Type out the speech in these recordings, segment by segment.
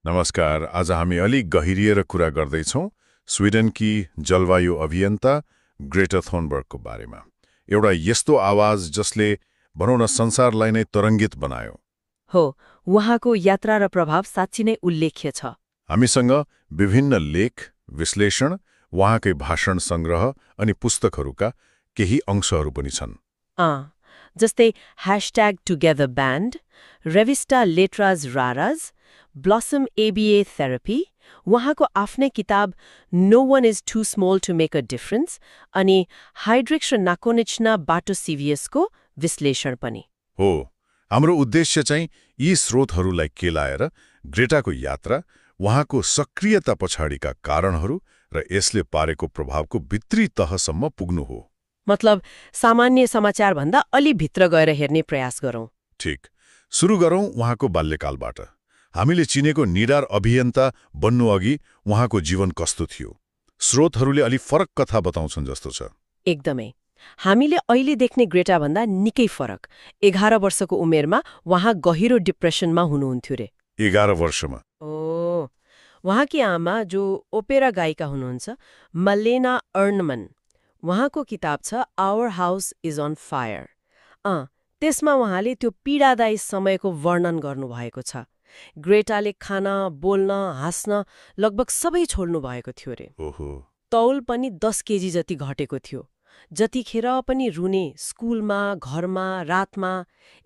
नमस्कार। आज हामी अलि गहिरिएर कुरा गर्दैछौँ स्विडेनकी जलवायु अभियन्ता ग्रेटा थोनबर्गको बारेमा। एउटा यस्तो आवाज जसले भनौँ न संसारलाई नै तरङ्गित बनायो। हो, उहाँको यात्रा र प्रभाव साँच्चै नै उल्लेख्य छ। हामीसँग विभिन्न लेख, विश्लेषण, उहाँकै भाषण सङ्ग्रह अनि पुस्तकहरूका केही अंशहरू पनि छन्। जस्तै #टुगेदरब्यान्ड, रेभिस्टा लेट्राज राराज, ब्लसम एबीए थेरापी, उहाँको आफ्नै किताब no one is too small to make a difference अनि हाइड्रिक्स र नाकोनिचना बाटोसिभियसको विश्लेषण पनि हो। हाम्रो उद्देश्य चाहिँ यी स्रोतहरूलाई केलाएर ग्रेटाको यात्रा, उहाँको सक्रियता पछाडिका कारणहरू र यसले पारेको प्रभावको भित्री तहसम्म पुग्नु हो। मतलब सामान्य समाचारभन्दा अलि भित्र गएर हेर्ने प्रयास गरौँ। ठिक। सुरु गरौँ उहाँको बाल्यकालबाट। हामीले चिनेको निडार अभियन्ता बन्नु अघि उहाँको जीवन कस्तो थियो? स्रोतहरूले अलि फरक कथा बताउँछन् जस्तो छ। एकदमै। हामीले अहिले देख्ने ग्रेटाभन्दा निकै फरक। 11 वर्षको उमेरमा उहाँ गहिरो डिप्रेसनमा हुनुहुन्थ्यो रे। 11 वर्षमा? ओ, उहाँकी आमा जो ओपेरा गायिका हुनुहुन्छ मलेना अर्नमन, उहाँको किताब छ our house is on fire. त्यसमा उहाँले त्यो पीडादायी समयको वर्णन गर्नुभएको छ। ग्रेटाले खान, बोल्न, हाँस्न लगभग सबै छोड्नु भएको थियो रे। ओहो। तौल पनि 10 केजी जति घटेको थियो। जतिखेर पनि रुने, स्कुलमा, घरमा, रातमा,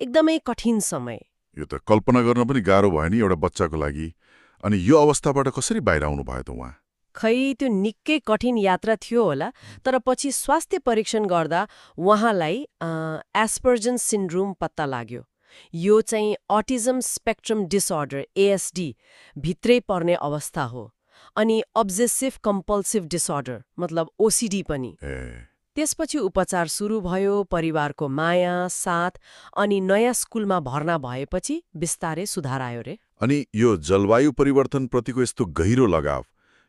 एकदमै कठिन समय। यो त कल्पना गर्न पनि गाह्रो भयो नि एउटा बच्चाको लागि। अनि यो अवस्थाबाट कसरी बाहिर आउनु भयो त उहाँ? खै त्यो निकै कठिन यात्रा थियो होला, तर पछि स्वास्थ्य परीक्षण गर्दा उहाँलाई एस्पर्जन सिन्ड्रोम पत्ता लाग्यो। यो चाहिँ अटिजम स्पेक्ट्रम डिसअर्डर एएसडी भित्रै पर्ने अवस्था हो। अनि अब्जेसिभ कम्पल्सिभ डिसअर्डर मतलब ओसिडी पनि। त्यसपछि उपचार सुरु भयो, परिवारको माया, साथ अनि नयाँ स्कुलमा भर्ना भएपछि बिस्तारै सुधार आयो रे। अनि यो जलवायु परिवर्तनप्रतिको यस्तो गहिरो लगाव,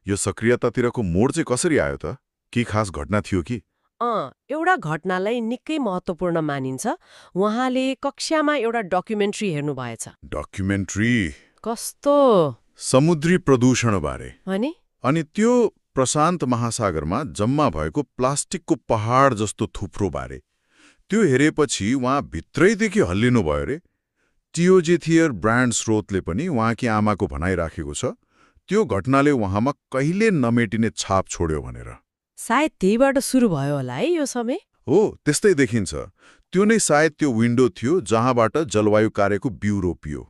यो सक्रियतातिरको मोड चाहिँ कसरी आयो त? के खास घटना थियो कि? एउटा घटनालाई निकै महत्त्वपूर्ण मानिन्छ। उहाँले कक्षामा एउटा डकुमेन्ट्री हेर्नु भएछ। डकुमेन्ट्री? कस्तो? समुद्री प्रदूषणबारे। अनि त्यो प्रशान्त महासागरमा जम्मा भएको प्लास्टिकको पहाड जस्तो थुप्रो बारे। त्यो हेरेपछि उहाँ भित्रैदेखि हल्लिनु भयो रे। टिओजेथियर ब्रान्ड स्रोतले पनि उहाँकी आमाको भनाइ राखेको छ त्यो घटनाले उहाँमा कहिले नमेटिने छाप छोड्यो भनेर। सायद त्यहीबाट सुरु भयो होला है यो समय। हो, त्यस्तै देखिन्छ। त्यो नै सायद त्यो विन्डो थियो जहाँबाट जलवायु कार्यको बिउ रोपियो।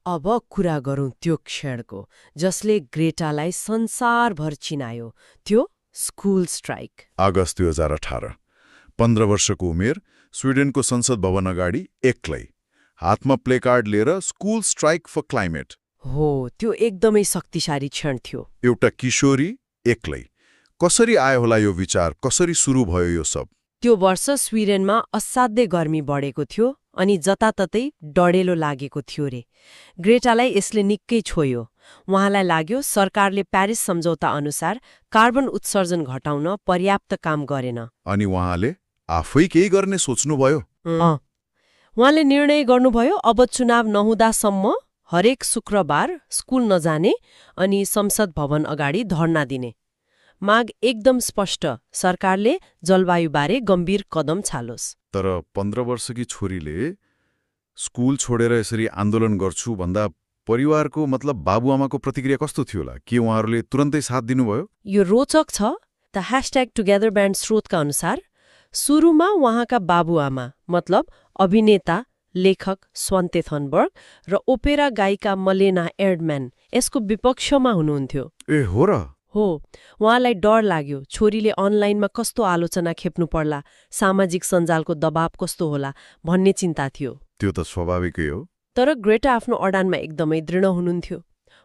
अब कुरा गरौँ त्यो क्षणको जसले ग्रेटालाई संसारभर चिनायो, त्यो स्कुल स्ट्राइक। अगस्त 2018। 15 वर्षको उमेर, स्विडेनको संसद भवन अगाडि एक्लै, हातमा प्लेकार्ड लिएर स्कुल स्ट्राइक फर क्लाइमेट। हो, त्यो एकदमै शक्तिशाली क्षण थियो। एउटा किशोरी एक्लै। कसरी आयो होला यो विचार? कसरी सुरु भयो यो सब? त्यो वर्ष स्विडेनमा असाध्यै गर्मी बढेको थियो अनि जताततै डढेलो लागेको थियो रे। ग्रेटालाई यसले निकै छोयो। उहाँलाई लाग्यो सरकारले प्यारिस सम्झौता अनुसार कार्बन उत्सर्जन घटाउन पर्याप्त काम गरेन। अनि उहाँले आफै केही गर्ने सोच्नुभयो। उहाँले निर्णय गर्नुभयो अब चुनाव नहुँदासम्म हरेक शुक्रबार स्कुल नजाने अनि संसद भवन अगाडि धर्ना दिने। माग एकदम स्पष्ट, सरकारले जलवायुबारे गम्भीर कदम छालोस्। तर 15 वर्षकी छोरीले स्कुल छोडेर यसरी आन्दोलन गर्छु भन्दा परिवारको मतलब बाबुआमाको प्रतिक्रिया कस्तो थियो होला? के उहाँहरूले तुरन्तै साथ दिनुभयो? यो रोचक छ। द #टुगेदरब्यान्ड स्रोतका अनुसार सुरुमा उहाँका बाबुआमा मतलब अभिनेता, लेखक स्वान्ते थनबर्ग र ओपेरा गायिका मलेना एर्डम्यान यसको विपक्षमा हुनुहुन्थ्यो। ए हो र? हो, उहाँलाई डर लाग्यो छोरीले अनलाइनमा कस्तो आलोचना खेप्नु पर्ला, सामाजिक सञ्जालको दबाव कस्तो होला भन्ने चिन्ता थियो। त्यो त स्वाभाविकै हो। तर ग्रेटा आफ्नो अडानमा एकदमै दृढ हुनुहुन्थ्यो।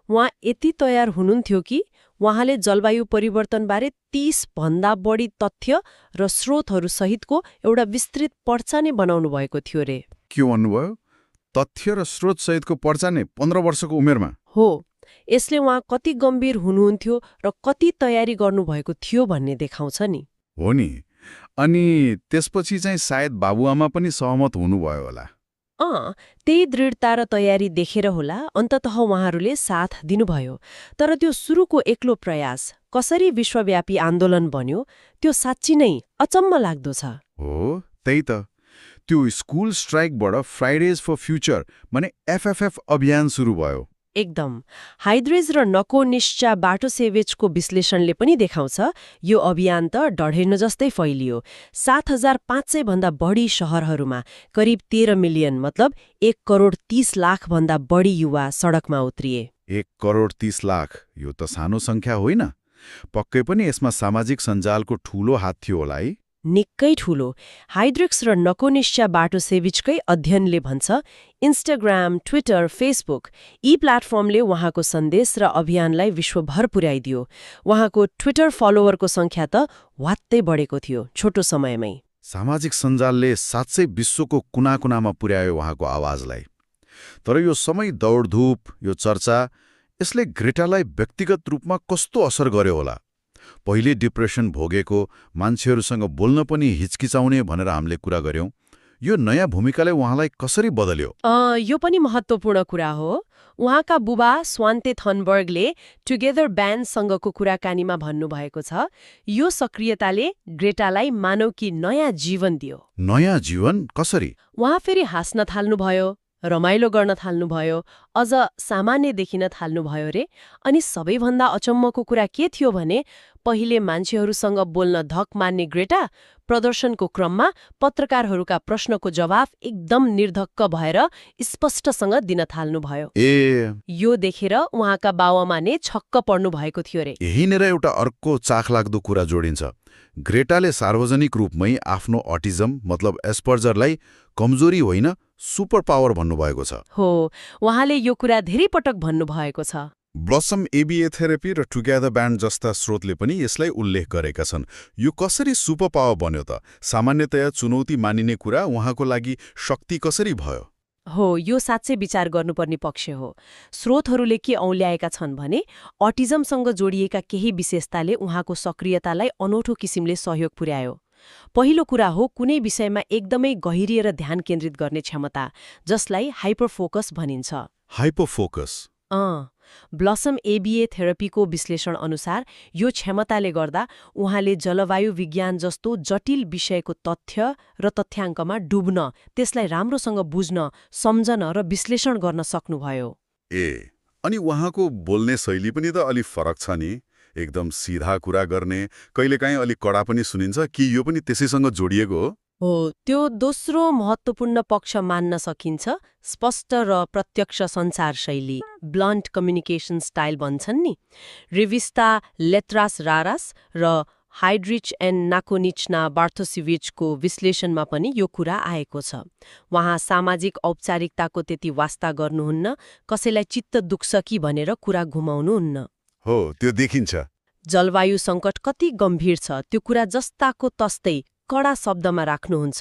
उहाँ यति तयार हुनुहुन्थ्यो कि उहाँले जलवायु परिवर्तनबारे 30 भन्दा बढी तथ्य र स्रोतहरू सहितको एउटा विस्तृत पर्चा नै बनाउनु भएको थियो रे। के भन्नुभयो? तथ्य र स्रोत सहितको पर्चा नै 15 वर्षको उमेरमा? हो, यसले उहाँ कति गम्भीर हुनुहुन्थ्यो र कति तयारी गर्नुभएको थियो भन्ने देखाउँछ नि। हो नि। अनि त्यसपछि चाहिँ सायद बाबुआमा पनि सहमत हुनुभयो होला। त्यही दृढता र तयारी देखेर होला अन्ततः उहाँहरूले साथ दिनुभयो। तर त्यो सुरुको एक्लो प्रयास कसरी विश्वव्यापी आन्दोलन बन्यो त्यो साँच्ची नै अचम्म लाग्दो छ। हो त्यही त, त्यो स्कुल स्ट्राइकबाट फ्राइडेज फर फ्युचर माने एफएफएफ अभियान सुरु भयो। एकदम। हाइद्रेज र नकोनिश्चा बाटोसेविचको विश्लेषणले पनि देखाउँछ यो अभियान त डढेर्न जस्तै फैलियो। 7,500 भन्दा बढी शहरहरूमा करिब 13 मिलियन मतलब 1,30,00,000 भन्दा बढी युवा सडकमा उत्रिए। 1,30,00,000 यो त सानो संख्या होइन। पक्कै पनि यसमा सामाजिक सञ्जालको ठूलो हात थियो होला है। निकै ठूलो। हाइड्रिक्स र नकोनिश्चा बाटोसेविचकै अध्ययनले भन्छ इन्स्टाग्राम, ट्विटर, फेसबुक यी प्लेटफर्मले उहाँको सन्देश र अभियानलाई विश्वभर पुर्याइदियो। उहाँको ट्विटर फलोवरको संख्या त वात्तै बढेको थियो छोटो समयमै। सामाजिक सञ्जालले साँच्चै विश्वको कुनाकुनामा पुर्यायो उहाँको आवाजलाई। तर यो समय दौडधुप, यो चर्चा, यसले ग्रेटालाई व्यक्तिगत रूपमा कस्तो असर गर्यो होला? पहिले डिप्रेसन भोगेको मान्छेहरूसँग बोल्न पनि हिचकिचाउने भनेर हामीले कुरा गर्यौं। यो नयाँ भूमिकाले उहाँलाई कसरी बदल्यो? यो पनि महत्त्वपूर्ण कुरा हो। उहाँका बुबा स्वान्ते थनबर्गले टुगेदर ब्यान्डसँगको कुराकानीमा भन्नुभएको छ यो सक्रियताले ग्रेटालाई मानव कि नयाँ जीवन दियो। नयाँ जीवन कसरी? उहाँ फेरि हाँस्न थाल्नुभयो, रमाइलो गर्न थाल्नुभयो, अझ सामान्य देखिन थाल्नुभयो रे। अनि सबैभन्दा अचम्मको कुरा के थियो भने पहिले मान्छेहरूसँग बोल्न धक मान्ने ग्रेटा प्रदर्शनको क्रममा पत्रकारहरूका प्रश्नको जवाफ एकदम निर्धक्क भएर स्पष्टसँग दिन थाल्नुभयो। यो देखेर उहाँका बाउआमा नै छक्क पर्नु भएको थियो रे। यहीँनिर एउटा अर्को चाखलाग्दो कुरा जोडिन्छ। ग्रेटाले सार्वजनिक रूपमै आफ्नो अटिजम मतलब एस्पर्जरलाई कमजोरी होइन सुपर पावर भन्नुभएको छ। हो, उहाँले यो कुरा धेरै पटक भन्नुभएको छ। ब्लसम एबीए थेरेपी र टुगेदर ब्यान्ड जस्ता स्रोतले पनि यसलाई उल्लेख गरेका छन्। यो कसरी सुपर पावर बन्यो त? सामान्यतया चुनौती मानिने कुरा उहाँको लागि शक्ति कसरी भयो? हो, यो साँच्चै विचार गर्नुपर्ने पक्ष हो। स्रोतहरूले के औल्याएका छन् भने अटिजमसँग जोडिएका केही विशेषताले उहाँको सक्रियतालाई अनौठो किसिमले सहयोग पुर्यायो। पहिलो कुरा हो कुनै विषयमा एकदमै गहिरिएर ध्यान केन्द्रित गर्ने क्षमता, जसलाई हाइपरफोकस भनिन्छ। हाइपरफोकस? ब्लसम एबीए थेरेपीको विश्लेषण अनुसार यो क्षमताले गर्दा उहाँले जलवायु विज्ञान जस्तो जटिल विषयको तथ्य र तथ्याङ्कमा डुब्न, त्यसलाई राम्रोसँग बुझ्न, सम्झन र विश्लेषण गर्न सक्नुभयो। अनि उहाँको बोल्ने शैली पनि त अलि फरक छ नि। एकदम सिधा कुरा गर्ने, कहिलेकाहीँ अलि कडा पनि सुनिन्छ। कि यो पनि त्यसैसँग जोडिएको हो? हो, त्यो दोस्रो महत्त्वपूर्ण पक्ष मान्न सकिन्छ। स्पष्ट र प्रत्यक्ष संचार शैली, ब्लन्ट कम्युनिकेसन स्टाइल भन्छन् नि। रिविस्ता लेट्रास रारास र हाइड्रिच एन्ड नाकोनिचना बार्थोसिविचको विश्लेषणमा पनि यो कुरा आएको छ। उहाँ सामाजिक औपचारिकताको त्यति वास्ता गर्नुहुन्न, कसैलाई चित्त दुख्छ कि भनेर कुरा घुमाउनुहुन्न। हो, त्यो देखिन्छ। जलवायु सङ्कट कति गम्भीर छ त्यो कुरा जस्ताको तस्तै कडा शब्दमा राख्नुहुन्छ।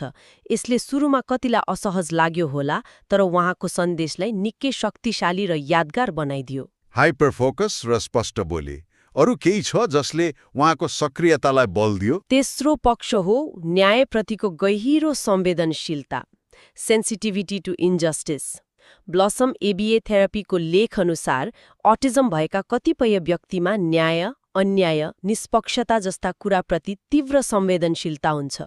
यसले सुरुमा कतिलाई असहज लाग्यो होला, तर उहाँको सन्देशलाई निकै शक्तिशाली र यादगार बनाइदियो। हाइपरफोकस र स्पष्ट बोली। अरू केही छ जसले उहाँको सक्रियतालाई बल दियो? तेस्रो पक्ष हो न्यायप्रतिको गहिरो संवेदनशीलता, sensitivity to injustice. Blossom ABA थेरापीको लेख अनुसार अटिजम भएका कतिपय व्यक्तिमा न्याय, अन्याय, निष्पक्षता जस्ता कुराप्रति तीव्र संवेदनशीलता हुन्छ।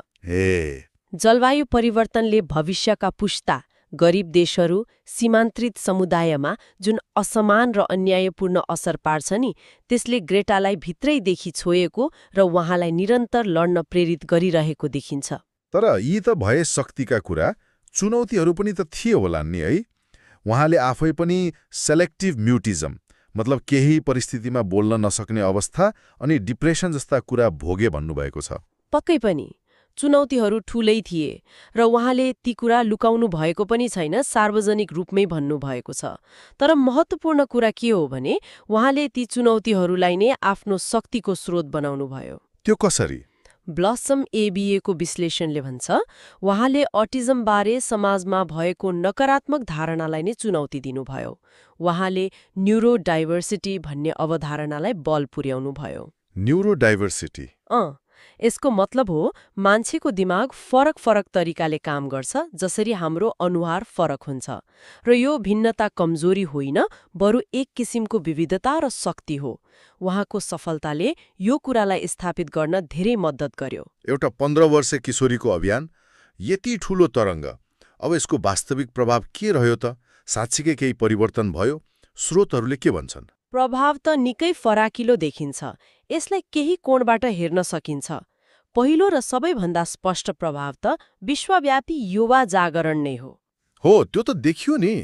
जलवायु परिवर्तनले भविष्यका पुस्ता, गरिब देशहरू, सीमान्तरित समुदायमा जुन असमान र अन्यायपूर्ण असर पार्छ नि, त्यसले ग्रेटालाई भित्रैदेखि छोएको र उहाँलाई निरन्तर लड्न प्रेरित गरिरहेको देखिन्छ। तर यी त भए शक्तिका कुरा, चुनौतीहरू पनि त थिए होला नि है? उहाँले आफै पनि सेलेक्टिभ म्युटिजम मतलब केही परिस्थितिमा बोल्न नसक्ने अवस्था अनि डिप्रेसन जस्ता कुरा भोगे भन्नुभएको छ। पक्कै पनि चुनौतीहरू ठूलै थिए र उहाँले ती कुरा लुकाउनु भएको पनि छैन, सार्वजनिक रूपमै भन्नुभएको छ। तर महत्त्वपूर्ण कुरा के हो भने उहाँले ती चुनौतीहरूलाई नै आफ्नो शक्तिको स्रोत बनाउनु भयो। त्यो कसरी? ब्लसम एबीएको विश्लेषणले भन्छ उहाँले अटिजमबारे समाजमा भएको नकारात्मक धारणालाई नै चुनौती दिनुभयो। उहाँले न्युरोडाइभर्सिटी भन्ने अवधारणालाई बल पुर्याउनु भयो। न्युरोडाइभर्सिटी? यसको मतलब हो मान्छेको दिमाग फरक फरक तरिकाले काम गर्छ, जसरी हाम्रो अनुहार फरक हुन्छ। र यो भिन्नता कमजोरी होइन, बरु एक किसिमको विविधता र शक्ति हो। उहाँको सफलताले यो कुरालाई स्थापित गर्न धेरै मद्दत गर्यो। एउटा 15 वर्षे किशोरीको अभियान, यति ठूलो तरङ्ग, अब यसको वास्तविक प्रभाव के रह्यो त? साँच्चीकै केही परिवर्तन भयो? स्रोतहरूले के भन्छन्? प्रभाव त निकै फराकिलो देखिन्छ। यसलाई केही कोणबाट हेर्न सकिन्छ। पहिलो र सबैभन्दा स्पष्ट प्रभाव त विश्वव्यापी युवा जागरण नै हो। हो, त्यो त देखियो नि।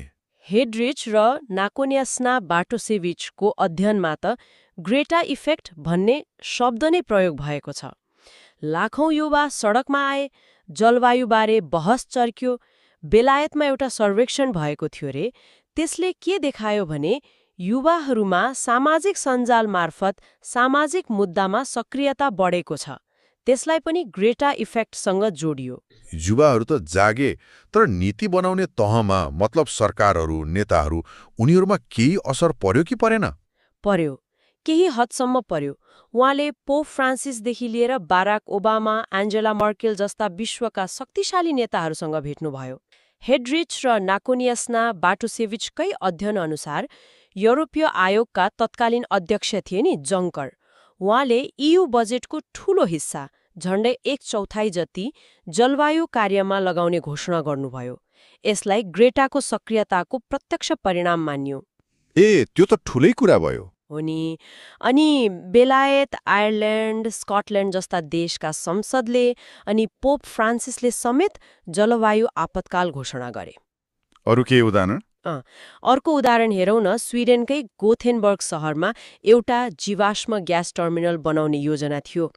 हेड्रिच र नाकोन्यास्ना बाटोसेभिचको अध्ययनमा त ग्रेटा इफेक्ट भन्ने शब्द नै प्रयोग भएको छ। लाखौं युवा सडकमा आए, जलवायुबारे बहस चर्क्यो। बेलायतमा एउटा सर्वेक्षण भएको थियो रे। त्यसले के देखायो भने युवाहरूमा सामाजिक सञ्जाल मार्फत सामाजिक मुद्दामा सक्रियता बढेको छ। त्यसलाई पनि ग्रेटा इफेक्टसँग जोडियो। युवाहरू त जागे, तर नीति बनाउने तहमा, मतलब सरकारहरू, नेताहरू, उनीहरूमा केही असर पर्यो कि परेन? पर्यो, केही हदसम्म पर्यो। उहाँले पोप फ्रान्सिसदेखि लिएर बाराक ओबामा, एन्जेला मर्केल जस्ता विश्वका शक्तिशाली नेताहरूसँग भेट्नुभयो। हेड्रिच र नाकोनियास्ना बाटोसेभिचकै अध्ययन अनुसार युरोपीय आयोगका तत्कालीन अध्यक्ष थिए नि जङ्कर, उहाँले EU बजेटको ठूलो हिस्सा, झण्डै 1/4 जति जलवायु कार्यमा लगाउने घोषणा गर्नुभयो। यसलाई ग्रेटाको सक्रियताको प्रत्यक्ष परिणाम मानियो। त्यो त ठूलै कुरा भयो। हो नि। अनि बेलायत, आयरल्यान्ड, स्कटल्यान्ड जस्ता देशका संसदले अनि पोप फ्रान्सिसले समेत जलवायु आपतकाल घोषणा गरे। अरू केही उदाहरण? अर्को उदाहरण हेरौँ न। स्विडेनकै गोथेनबर्ग शहरमा एउटा जीवाश्म ग्यास टर्मिनल बनाउने योजना थियो।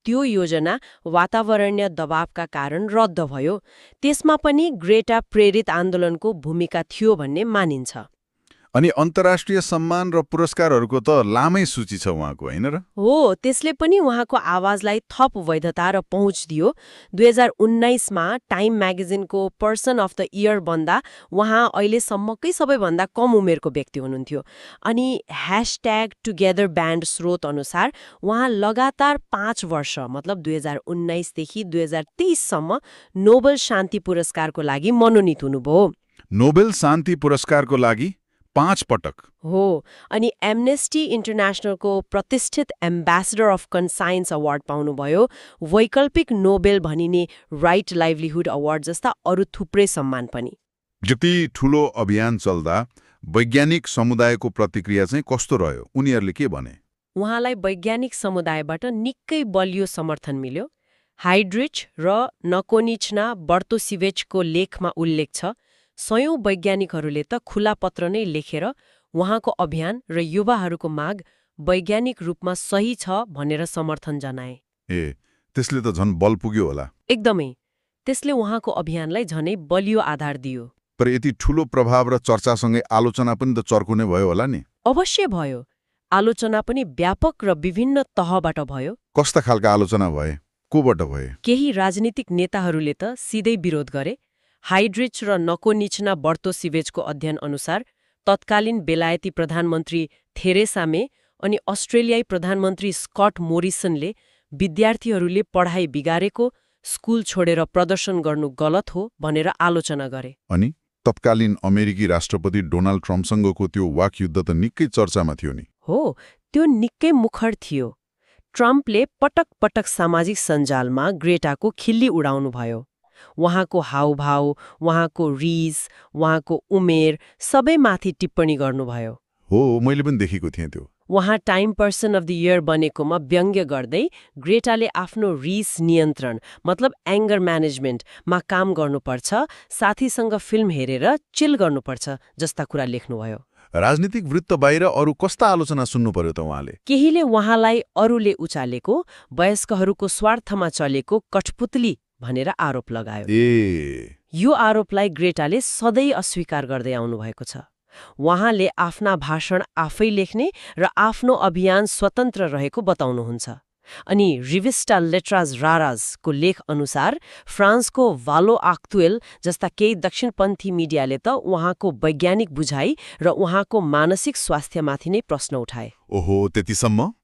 त्यो योजना वातावरणीय दबावका कारण रद्द भयो। त्यसमा पनि ग्रेटा प्रेरित आन्दोलनको भूमिका थियो भन्ने मानिन्छ। अनि अन्तर्राष्ट्रिय सम्मान र पुरस्कारहरूको त लामै सूची छ उहाँको, होइन र? हो, त्यसले पनि उहाँको आवाजलाई थप वैधता र पहुँच दियो। 2019मा टाइम म्यागजिनको पर्सन अफ द इयर बन्दा उहाँ अहिलेसम्मकै सबैभन्दा कम उमेरको व्यक्ति हुनुहुन्थ्यो। अनि #टुगेदरब्यान्ड स्रोत अनुसार उहाँ लगातार 5 वर्ष, मतलब 2019देखि 2023सम्म नोबेल शान्ति पुरस्कारको लागि मनोनित हुनुभयो। नोबेल शान्ति पुरस्कारको लागि 5 पटक? हो। अनि एम्नेस्टी इन्टरनेसनलको प्रतिष्ठित एम्बेसडर अफ कन्साइन्स अवार्ड पाउनुभयो। वैकल्पिक नोबेल भनिने राइट लाइभलीहुड अवार्ड जस्ता अरू थुप्रै सम्मान पनि। जति ठूलो अभियान चल्दा वैज्ञानिक समुदायको प्रतिक्रिया चाहिँ कस्तो रह्यो? उनीहरूले के भने? उहाँलाई वैज्ञानिक समुदायबाट निकै बलियो समर्थन मिल्यो। हाइड्रिच र नकोनिचना बर्तोसिवेचको लेखमा उल्लेख छ, सयौं वैज्ञानिकहरूले त खुला पत्र नै लेखेर उहाँको अभियान र युवाहरूको माग वैज्ञानिक रूपमा सही छ भनेर समर्थन जनाए। त्यसले त झन् बल पुग्यो होला। एकदमै। त्यसले उहाँको अभियानलाई झनै बलियो आधार दियो। पर यति ठूलो प्रभाव र चर्चासँगै आलोचना पनि त चर्कुने भयो होला नि? अवश्य भयो। आलोचना पनि व्यापक र विभिन्न तहबाट भयो। कस्ता खालका आलोचना भए? कोबाट भए? केही राजनीतिक नेताहरूले त सिधै विरोध गरे। हाइड्रिच र नकोनिचना बर्तोसिवेचको अध्ययन अनुसार तत्कालीन बेलायती प्रधानमन्त्री थेरेसा मे अनि अस्ट्रेलियाई प्रधानमन्त्री स्कट मोरिसनले विद्यार्थीहरूले पढाइ बिगारेको, स्कुल छोडेर प्रदर्शन गर्नु गलत हो भनेर आलोचना गरे। अनि तत्कालीन अमेरिकी राष्ट्रपति डोनाल्ड ट्रम्पसँगको त्यो वाकयुद्ध त निकै चर्चामा थियो नि? हो, त्यो निकै मुखर थियो। ट्रम्पले पटक पटक सामाजिक सञ्जालमा ग्रेटाको खिल्ली उडाउनु भयो। उहाँको हाउभाउ, उहाँको रिस, उहाँको उमेर सबैमाथि टिप्पणी गर्नुभयो। हो, मैले पनि देखेको थिएँ त्यो। उहाँ Time person of the year बनेकोमा व्यङ्ग्य गर्दै ग्रेटाले आफ्नो रिस नियन्त्रण, मतलब एङ्गर म्यानेजमेन्टमा काम गर्नुपर्छ, साथीसँग फिल्म हेरेर चिल गर्नुपर्छ जस्ता कुरा लेख्नुभयो। राजनीतिक वृत्त बाहिर अरू कस्ता आलोचना सुन्नु पर्यो त उहाँले? केहीले उहाँलाई अरूले उचालेको, वयस्कहरूको स्वार्थमा चलेको कठपुतली भनेर आरोप लगायो। यो आरोपलाई ग्रेटाले सधैँ अस्वीकार गर्दै आउनुभएको छ। उहाँले आफ्ना भाषण आफै लेख्ने र आफ्नो अभियान स्वतन्त्र रहेको बताउनुहुन्छ। अनि रिभिस्टा लेट्राज राराजको लेख अनुसार फ्रान्सको भालो आक्तुएल जस्ता केही दक्षिणपन्थी मिडियाले त उहाँको वैज्ञानिक बुझाइ र उहाँको मानसिक स्वास्थ्यमाथि नै प्रश्न उठाए। ओहो, त्यतिसम्म?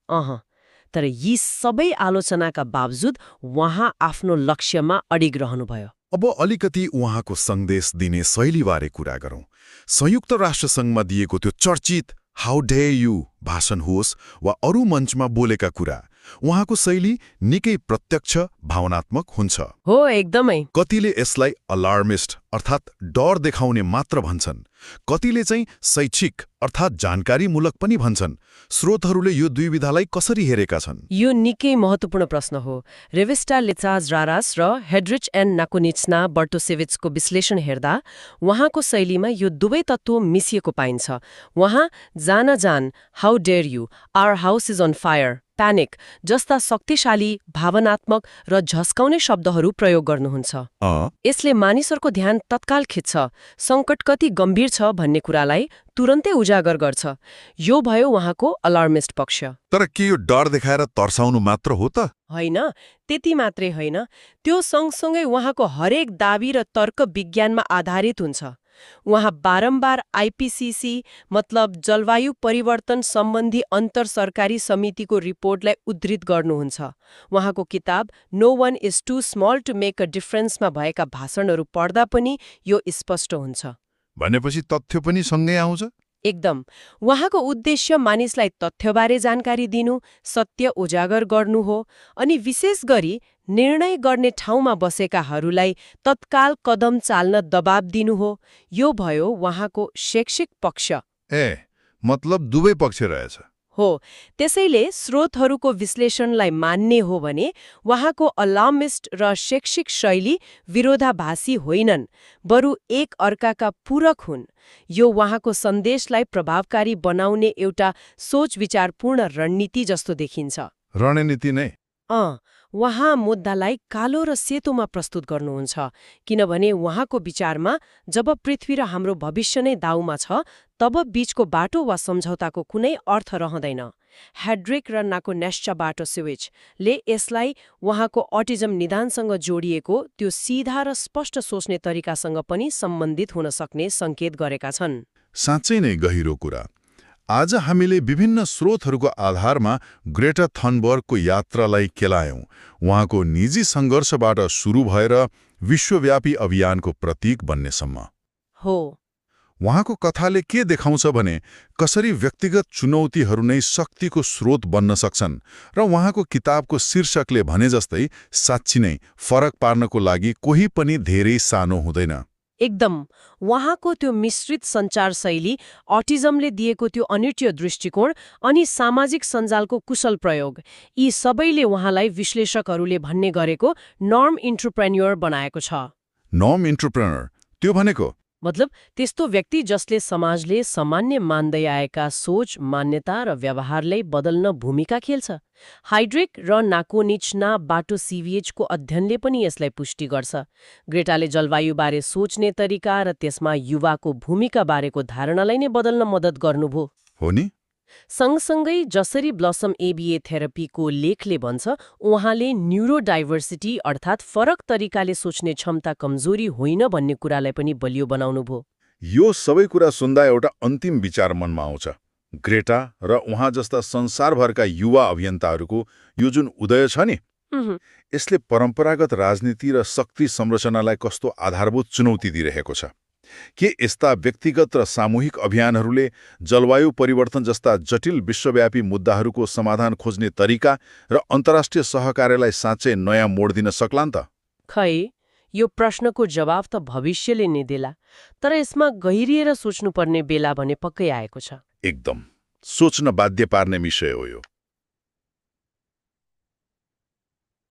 तर यी सबै आलोचनाका बावजुद उहाँ आफ्नो लक्ष्यमा अडिग रहनुभयो। अब अलिकति उहाँको सन्देश दिने शैलीबारे कुरा गरौँ। संयुक्त राष्ट्रसङ्घमा दिएको त्यो चर्चित हाउ डेयर यू भाषण होस् वा अरू मञ्चमा बोलेका कुरा, उहाँको शैली निकै प्रत्यक्ष भावनात्मक हुन्छ। हो, एकदमै। कतिले यसलाई अलार्मिस्ट अर्थात् डर देखाउने मात्र भन्छन्, कतिले चाहिँ शैक्षिक अर्थात् जानकारीमूलक पनि भन्छन्। स्रोतहरूले यो दुई विधालाई कसरी हेरेका छन्? यो निकै महत्त्वपूर्ण प्रश्न हो। रेविस्टा लिचाज रारास र हेड्रिच एन्ड नाकुनिच्ना बर्टोसेविचको विश्लेषण हेर्दा उहाँको शैलीमा यो दुवै तत्त्व मिसिएको पाइन्छ। उहाँ जान how dare you, our house is on fire, panic जस्ता शक्तिशाली भावनात्मक र झस्काउने शब्दहरू प्रयोग गर्नुहुन्छ। यसले मानिसहरूको ध्यान तत्काल खिच्छ, सङ्कट कति गम्भीर छ भन्ने कुरालाई तुरन्तै उजागर गर्छ। यो भयो उहाँको अलार्मिस्ट पक्ष। तर के यो डर देखाएर तर्साउनु मात्र हो त? होइन, त्यति मात्रै होइन। त्यो सँगसँगै उहाँको हरेक दाबी र तर्क विज्ञानमा आधारित हुन्छ। उहाँ बारम्बार आइपीसीसी मतलब जलवायु परिवर्तन सम्बन्धी अन्तर सरकारी समितिको रिपोर्टलाई उद्धृत गर्नुहुन्छ। उहाँको किताब no one is too small to make a डिफरेन्समा भएका भाषणहरू पढ्दा पनि यो स्पष्ट हुन्छ। भनेपछि तथ्य पनि सँगै आउँछ? एकदम। उहाँको उद्देश्य मानिसलाई तथ्यबारे जानकारी दिनु, सत्य उजागर गर्नु हो, अनि विशेष गरी निर्णय गर्ने ठाउँमा बसेकाहरूलाई तत्काल कदम चाल्न दबाब दिनु हो। यो भयो उहाँको शैक्षिक पक्ष। मतलब दुवै पक्ष रहेछ। हो, त्यसैले स्रोतहरूको विश्लेषणलाई मान्ने हो भने उहाँको अलार्मिस्ट र शैक्षिक शैली विरोधाभासी होइनन्, बरु एक अर्काका पूरक हुन्। यो उहाँको सन्देशलाई प्रभावकारी बनाउने एउटा सोच विचारपूर्ण रणनीति जस्तो देखिन्छ। रणनीति नै? उहाँ मुद्दालाई कालो र सेतोमा प्रस्तुत गर्नुहुन्छ, किनभने उहाँको विचारमा जब पृथ्वी र हाम्रो भविष्य नै दाउमा छ, तब बीचको बाटो वा सम्झौताको कुनै अर्थ रहँदैन। हेड्रिक र नाकुनिच्ना बर्टोसेविचले यसलाई उहाँको अटिजम निदानसँग जोडिएको त्यो सिधा र स्पष्ट सोच्ने तरिकासँग पनि सम्बन्धित हुन सक्ने सङ्केत गरेका छन्। साँच्चै नै गहिरो कुरा। आज हामीले विभिन्न स्रोतहरूको आधारमा ग्रेटा थनबर्गको यात्रालाई केलायौं। उहाँको निजी सङ्घर्षबाट सुरु भएर विश्वव्यापी अभियानको प्रतीक बन्नेसम्म। हो, उहाँको कथाले के देखाउँछ भने कसरी व्यक्तिगत चुनौतीहरू नै शक्तिको स्रोत बन्न सक्छन्, र उहाँको किताबको शीर्षकले भने जस्तै साँच्ची नै फरक पार्नको लागि कोही पनि धेरै सानो हुँदैन। एकदम। उहाँको त्यो मिश्रित सञ्चार शैली, अटिजमले दिएको त्यो अनिट्य दृष्टिकोण अनि सामाजिक सञ्जालको कुशल प्रयोग, यी सबैले उहाँलाई विश्लेषकहरूले भन्ने गरेको नर्म इन्टरप्रेन्योर बनाएको छ। नर्म इन्टरप्रेन्योर त्यो भनेको? मतलब त्यस्तो व्यक्ति जसले समाजले सामान्य मान्दै आएका सोच, मान्यता र व्यवहारलाई बदल्न भूमिका खेल्छ। हाइड्रिक र नाकुनिच्ना बर्टोसेविचको अध्ययनले पनि यसलाई पुष्टि गर्छ। ग्रेटाले जलवायुबारे सोच्ने तरिका र त्यसमा युवाको भूमिका बारेको धारणालाई नै बदल्न मद्दत गर्नुभयो। हो नि? सँगसँगै जसरी ब्लसम एबीए थेरापीको लेखले भन्छ, उहाँले न्युरोडाइभर्सिटी अर्थात् फरक तरिकाले सोच्ने क्षमता कमजोरी होइन भन्ने कुरालाई पनि बलियो बनाउनुभयो। यो सबै कुरा सुन्दा एउटा अन्तिम विचार मनमा आउँछ। ग्रेटा र उहाँ जस्ता संसारभरका युवा अभियन्ताहरूको यो जुन उदय छ नि, यसले परम्परागत राजनीति र शक्ति संरचनालाई कस्तो आधारभूत चुनौती दिइरहेको छ। के यस्ता व्यक्तिगत र सामूहिक अभियानहरूले जलवायु परिवर्तन जस्ता जटिल विश्वव्यापी मुद्दाहरूको समाधान खोज्ने तरिका र अन्तर्राष्ट्रिय सहकार्यलाई साँच्चै नयाँ मोड दिन सक्लान् त? खै, यो प्रश्नको जवाफ त भविष्यले नै देला, तर यसमा गहिरिएर सोच्नुपर्ने बेला भने पक्कै आएको छ। एकदम सोच्न बाध्य पार्ने विषय हो यो।